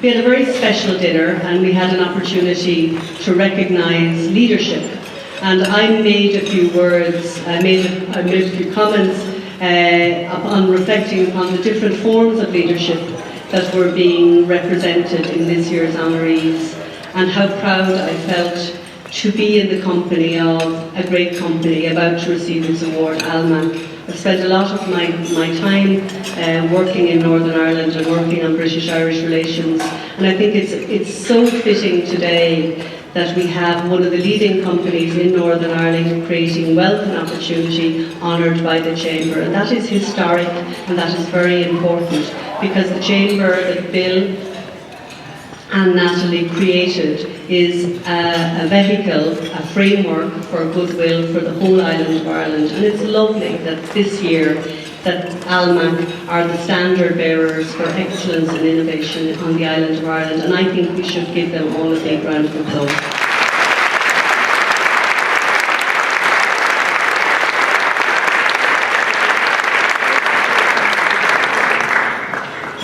We had a very special dinner and we had an opportunity to recognise leadership. And I made a few words, I made a few comments upon reflecting upon the different forms of leadership that were being represented in this year's honorees, and how proud I felt to be in the company of a great company about to receive its award, Almac. I've spent a lot of my time working in Northern Ireland and working on British-Irish relations, and I think it's so fitting today that we have one of the leading companies in Northern Ireland creating wealth and opportunity honoured by the Chamber. And that is historic and that is very important, because the Chamber that Bill and Natalie created is a vehicle, a framework for goodwill for the whole island of Ireland. And it's lovely that this year that Almac are the standard bearers for excellence and innovation on the island of Ireland, and I think we should give them all a big round of applause.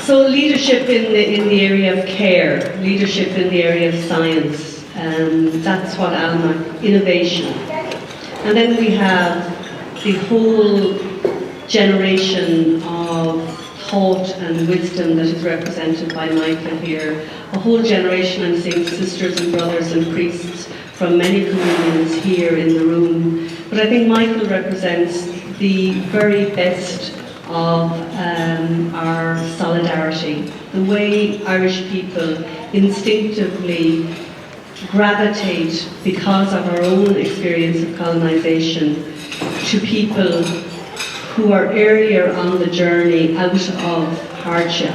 So leadership in the area of care, leadership in the area of science, that's what Almac, innovation. And then we have the whole generation of thought and wisdom that is represented by Michael here. A whole generation, I'm seeing sisters and brothers and priests from many communities here in the room. But I think Michael represents the very best of our solidarity, the way Irish people instinctively gravitate, because of our own experience of colonisation, to people who are earlier on the journey out of hardship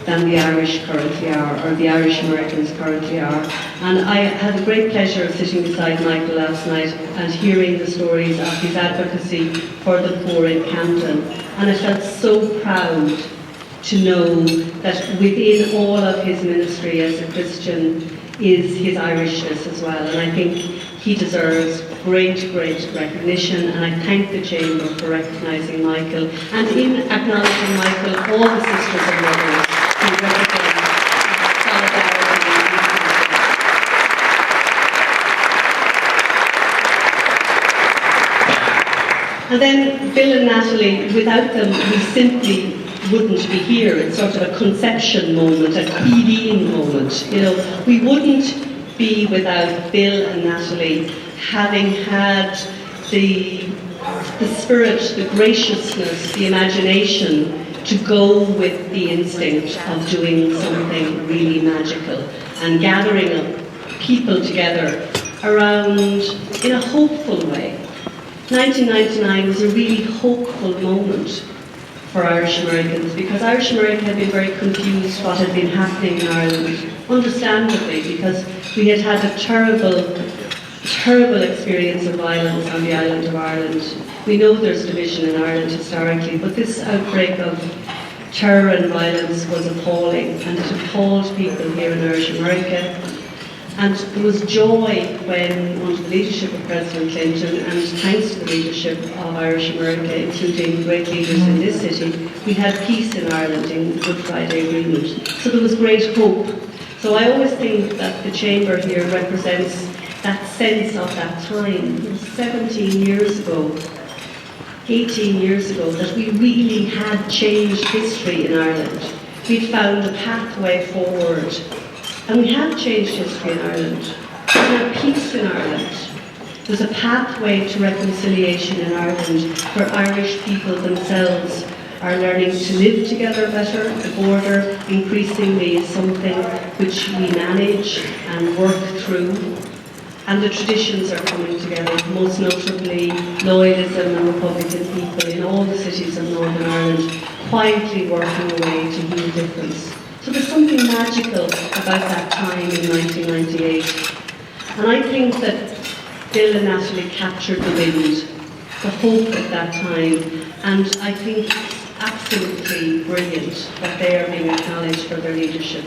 than the Irish currently are, or the Irish Americans currently are. And I had a great pleasure of sitting beside Michael last night and hearing the stories of his advocacy for the poor in Camden. And I felt so proud to know that within all of his ministry as a Christian is his Irishness as well. And I think he deserves great recognition, and I thank the Chamber for recognising Michael, and in acknowledging Michael, all the sisters and brothers who represent solidarity and inclusion. And then Bill and Natalie, without them we simply wouldn't be here. It's sort of a conception moment, a feeding moment. You know, we wouldn't be without Bill and Natalie having had the spirit, the graciousness, the imagination to go with the instinct of doing something really magical and gathering up people together around in a hopeful way. 1999 was a really hopeful moment for Irish Americans, because Irish Americans had been very confused what had been happening in Ireland, understandably, because we had had a terrible experience of violence on the island of Ireland. We know there's division in Ireland historically, but this outbreak of terror and violence was appalling, and it appalled people here in Irish America. And there was joy when, under the leadership of President Clinton, and thanks to the leadership of Irish America, including great leaders in this city, we had peace in Ireland in the Good Friday Agreement. So there was great hope. So I always think that the Chamber here represents that sense of that time. It was 17 years ago, 18 years ago, that we really had changed history in Ireland. We'd found a pathway forward. And we have changed history in Ireland. We have peace in Ireland. There's a pathway to reconciliation in Ireland, where Irish people themselves are learning to live together better. The border increasingly is something which we manage and work through. And the traditions are coming together, most notably loyalism and Republican people in all the cities of Northern Ireland, quietly working away to heal difference. So there's something magical about that time in 1998. And I think that Bill and Natalie captured the wind, the hope at that time, and I think it's absolutely brilliant that they are being acknowledged for their leadership.